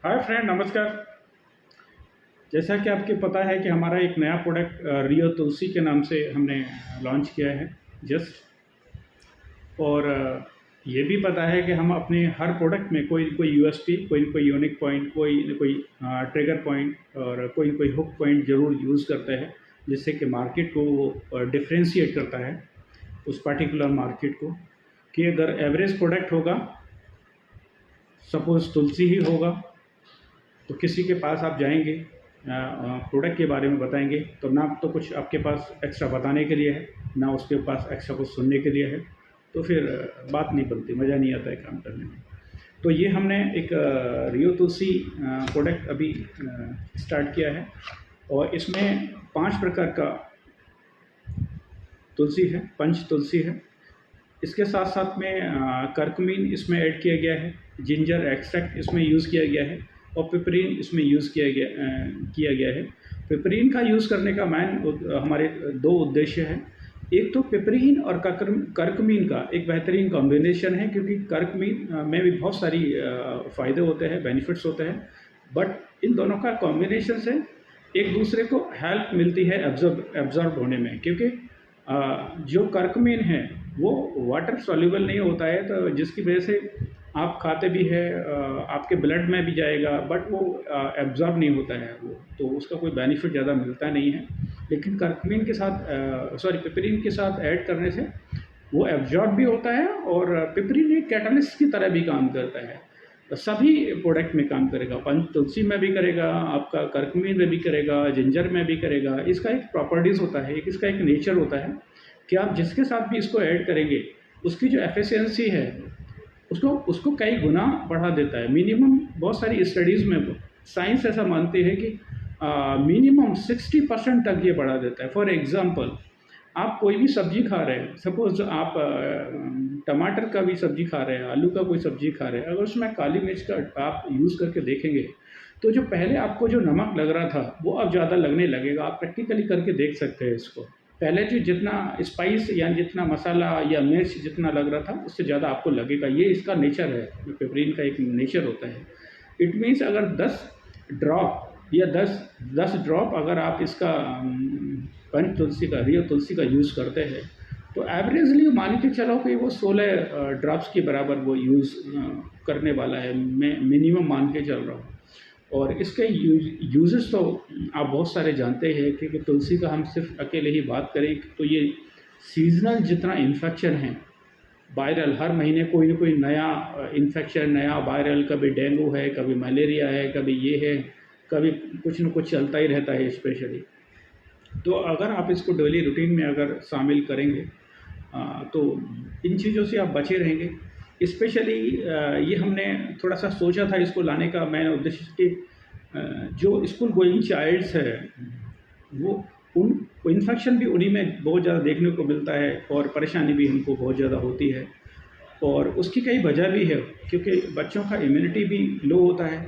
Hi friend, नमस्कार। जैसा कि आपको पता है कि हमारा एक नया प्रोडक्ट रियो तुलसी के नाम से हमने लॉन्च किया है जस्ट। और ये भी पता है कि हम अपने हर प्रोडक्ट में कोई न कोई यूएसपी, कोई न कोई यूनिक पॉइंट, कोई न कोई ट्रिगर पॉइंट और कोई न कोई हुक पॉइंट ज़रूर यूज़ करते हैं, जिससे कि मार्केट को वो डिफ्रेंशिएट करता है उस पर्टिकुलर मार्केट को। कि अगर एवरेज प्रोडक्ट होगा, सपोज़ तुलसी ही होगा, तो किसी के पास आप जाएंगे, प्रोडक्ट के बारे में बताएंगे, तो ना तो कुछ आपके पास एक्स्ट्रा बताने के लिए है, ना उसके पास एक्स्ट्रा कुछ सुनने के लिए है। तो फिर बात नहीं बनती, मज़ा नहीं आता है काम करने में। तो ये हमने एक रियो तुलसी प्रोडक्ट अभी स्टार्ट किया है, और इसमें 5 प्रकार का तुलसी है, पंच तुलसी है। इसके साथ साथ में कर्कुमिन इसमें ऐड किया गया है, जिंजर एक्सट्रैक्ट इसमें यूज़ किया गया है, और पिपरीन इसमें यूज़ किया गया है। पिपरीन का यूज़ करने का हमारे 2 उद्देश्य हैं। एक तो पिपरीन और कर्कुमिन का एक बेहतरीन कॉम्बिनेशन है, क्योंकि कर्कुमिन में भी बहुत सारी फ़ायदे होते हैं, बेनिफिट्स होते हैं, बट इन दोनों का कॉम्बिनेशन से एक दूसरे को हेल्प मिलती है एब्जॉर्ब होने में। क्योंकि जो कर्कमीन है वो वाटर सॉल्युबल नहीं होता है, तो जिसकी वजह से आप खाते भी है, आपके ब्लड में भी जाएगा, बट वो एब्जॉर्ब नहीं होता है वो, तो उसका कोई बेनिफिट ज़्यादा मिलता नहीं है। लेकिन कर्कमीन के साथ पिपरीन के साथ ऐड करने से वो एब्जॉर्ब भी होता है, और पिपरीन एक कैटलिस्ट की तरह भी काम करता है। तो सभी प्रोडक्ट में काम करेगा, पंच तुलसी में भी करेगा, आपका कर्कमीन में भी करेगा, जिंजर में भी करेगा। इसका एक प्रॉपर्टीज़ होता है, इसका एक नेचर होता है कि आप जिसके साथ भी इसको ऐड करेंगे, उसकी जो एफिशिएंसी है उसको उसको कई गुना बढ़ा देता है। मिनिमम बहुत सारी स्टडीज़ में साइंस ऐसा मानती है कि मिनिमम 60% तक ये बढ़ा देता है। फॉर एग्ज़ाम्पल, आप कोई भी सब्ज़ी खा रहे हैं, सपोज़ आप टमाटर का भी सब्ज़ी खा रहे हैं, आलू का कोई सब्ज़ी खा रहे हैं, अगर उसमें काली मिर्च का आप यूज़ करके देखेंगे, तो जो पहले आपको जो नमक लग रहा था वो अब ज़्यादा लगने लगेगा। आप प्रैक्टिकली करके देख सकते हैं इसको। पहले जो जितना स्पाइस या जितना मसाला या मिर्च जितना लग रहा था, उससे ज़्यादा आपको लगेगा। ये इसका नेचर है, पिपरीन का एक नेचर होता है। इट मीन्स अगर 10 ड्रॉप या 10 ड्रॉप अगर आप इसका पंच तुलसी का, रियो तुलसी का यूज़ करते हैं, तो एवरेजली मान के चलो कि वो 16 ड्रॉप्स के बराबर वो यूज़ करने वाला है। मैं मिनिमम मान के चल रहा हूँ। और इसके यूजेस तो आप बहुत सारे जानते हैं, क्योंकि तुलसी का हम सिर्फ अकेले ही बात करें तो ये सीजनल जितना इन्फेक्शन है, वायरल, हर महीने कोई ना कोई नया इन्फेक्शन, नया वायरल, कभी डेंगू है, कभी मलेरिया है, कभी ये है, कभी कुछ न कुछ चलता ही रहता है स्पेशली। तो अगर आप इसको डेली रूटीन में अगर शामिल करेंगे, तो इन चीज़ों से आप बचे रहेंगे। स्पेशली ये हमने थोड़ा सा सोचा था इसको लाने का मेन उद्देश्य कि जो स्कूल गोइंग चाइल्ड्स है, वो उन इन्फेक्शन भी उन्हीं में बहुत ज़्यादा देखने को मिलता है, और परेशानी भी हमको बहुत ज़्यादा होती है। और उसकी कई वजह भी है, क्योंकि बच्चों का इम्यूनिटी भी लो होता है।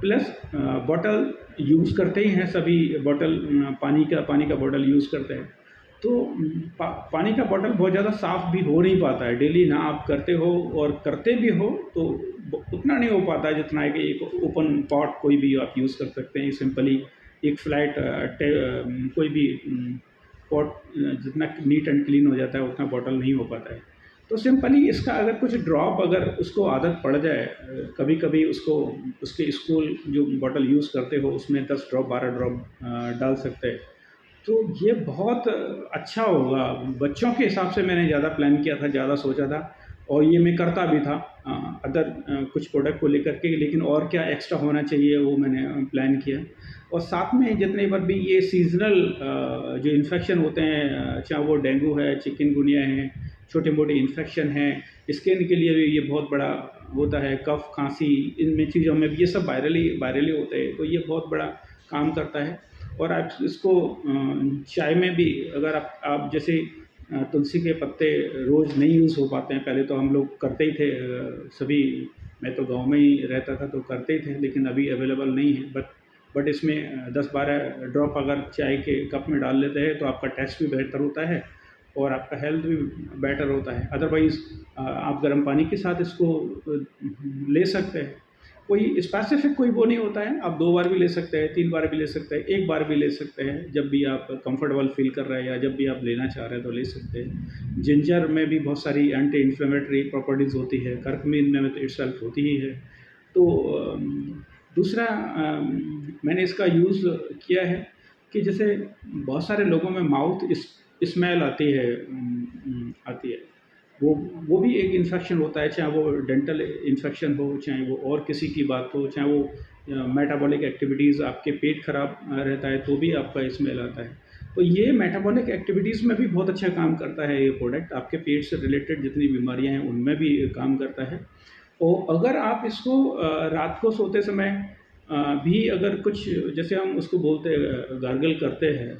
प्लस बॉटल यूज़ करते ही हैं सभी, बॉटल पानी का बॉटल यूज़ करते हैं, तो पानी का बॉटल बहुत ज़्यादा साफ़ भी हो नहीं पाता है। डेली ना आप करते हो, और करते भी हो तो उतना नहीं हो पाता है जितना है कि एक ओपन पॉट कोई भी आप यूज़ कर सकते हैं सिंपली। एक फ्लैट कोई भी पॉट जितना नीट एंड क्लीन हो जाता है, उतना बॉटल नहीं हो पाता है। तो सिंपली इसका अगर कुछ ड्रॉप, अगर उसको आदत पड़ जाए, कभी कभी उसको उसके स्कूल जो बॉटल यूज़ करते हो उसमें 10 ड्रॉप 12 ड्रॉप डाल सकते हैं, तो ये बहुत अच्छा होगा। बच्चों के हिसाब से मैंने ज़्यादा प्लान किया था, ज़्यादा सोचा था, और ये मैं करता भी था अदर कुछ प्रोडक्ट को लेकर के। लेकिन और क्या एक्स्ट्रा होना चाहिए वो मैंने प्लान किया। और साथ में जितने बार भी ये सीजनल जो इन्फेक्शन होते हैं, चाहे वो डेंगू है, चिकनगुनिया है, छोटे मोटे इन्फेक्शन हैं, स्किन के लिए भी ये बहुत बड़ा होता है, कफ खांसी, इन चीज़ों में भी ये सब वायरली होते हैं, तो ये बहुत बड़ा काम करता है। और आप इसको चाय में भी, अगर आप जैसे तुलसी के पत्ते रोज़ नहीं यूज़ हो पाते हैं, पहले तो हम लोग करते ही थे सभी। मैं तो गांव में ही रहता था तो करते ही थे, लेकिन अभी अवेलेबल नहीं है। बट इसमें 10-12 ड्रॉप अगर चाय के कप में डाल लेते हैं तो आपका टेस्ट भी बेहतर होता है, और आपका हेल्थ भी बेटर होता है। अदरवाइज़ आप गर्म पानी के साथ इसको ले सकते हैं। कोई स्पेसिफिक कोई वो नहीं होता है, आप 2 बार भी ले सकते हैं, 3 बार भी ले सकते हैं, 1 बार भी ले सकते हैं, जब भी आप कंफर्टेबल फ़ील कर रहे हैं या जब भी आप लेना चाह रहे हैं तो ले सकते हैं। जिंजर में भी बहुत सारी एंटी इन्फ्लेमेटरी प्रॉपर्टीज़ होती है, कर्कुमिन में तो इटसेल्फ होती ही है। तो दूसरा मैंने इसका यूज़ किया है कि जैसे बहुत सारे लोगों में माउथ स्मेल आती है, आती है। वो भी एक इन्फेक्शन होता है, चाहे वो डेंटल इन्फेक्शन हो, चाहे वो और किसी की बात हो, चाहे वो मेटाबॉलिक एक्टिविटीज़, आपके पेट खराब रहता है तो भी आपका स्मेल आता है। तो ये मेटाबॉलिक एक्टिविटीज़ में भी बहुत अच्छा काम करता है ये प्रोडक्ट, आपके पेट से रिलेटेड जितनी बीमारियाँ हैं उनमें भी काम करता है। और अगर आप इसको रात को सोते समय भी अगर कुछ, जैसे हम उसको बोलते हैं गार्गल करते हैं,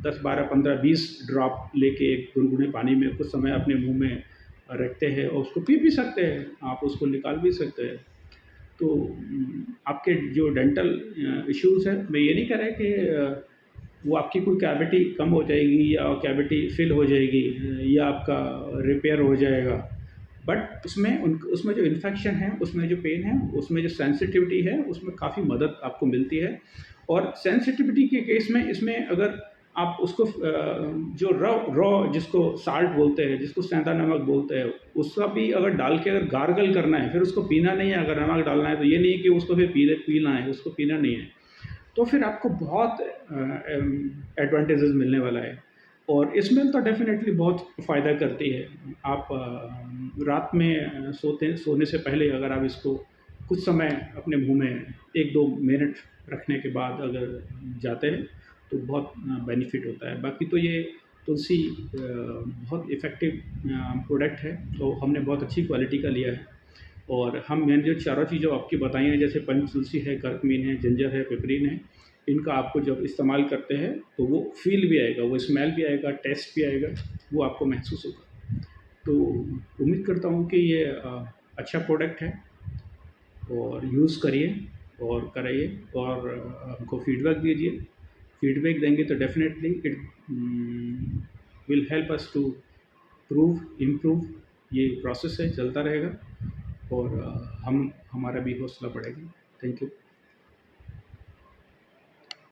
10, 12, 15, 20 ड्रॉप लेके एक गुनगुने पानी में कुछ समय अपने मुँह में रखते हैं और उसको पी भी सकते हैं, आप उसको निकाल भी सकते हैं। तो आपके जो डेंटल इश्यूज़ हैं, मैं ये नहीं कह रहा कि वो आपकी कोई कैविटी कम हो जाएगी या कैविटी फिल हो जाएगी, या आपका रिपेयर हो जाएगा। बट उसमें जो इन्फेक्शन है, उसमें जो पेन है, उसमें जो सेंसिटिविटी है, उसमें काफ़ी मदद आपको मिलती है। और सेंसिटिविटी के केस में इसमें अगर आप उसको जो रॉ जिसको साल्ट बोलते हैं, जिसको सेंधा नमक बोलते हैं, उसका भी अगर डाल के अगर गार्गल करना है, फिर उसको पीना नहीं है, अगर नमक डालना है तो ये नहीं है कि उसको फिर पीना है, उसको पीना नहीं है। तो फिर आपको बहुत एडवांटेजेस मिलने वाला है। और स्मेल तो डेफ़िनेटली बहुत फ़ायदा करती है। आप रात में सोने से पहले अगर आप इसको कुछ समय अपने मुँह में 1-2 मिनट रखने के बाद अगर जाते हैं, तो बहुत बेनिफिट होता है। बाकी तो ये तुलसी बहुत इफ़ेक्टिव प्रोडक्ट है, तो हमने बहुत अच्छी क्वालिटी का लिया है। और मैंने जो चारों चीज़ें आपकी बताई हैं, जैसे पंचतुलसी है, कर्कुमिन है, जिंजर है, पिपरीन है, इनका आपको जब इस्तेमाल करते हैं तो वो फ़ील भी आएगा, वो स्मेल भी आएगा, टेस्ट भी आएगा, वो आपको महसूस होगा। तो उम्मीद करता हूँ कि ये अच्छा प्रोडक्ट है और यूज़ करिए और कराइए और हमको फ़ीडबैक दीजिए। फ़ीडबैक देंगे तो definitely it will help us to improve. ये प्रोसेस है, चलता रहेगा और हमारा भी हौसला बढ़ेगा। Thank you.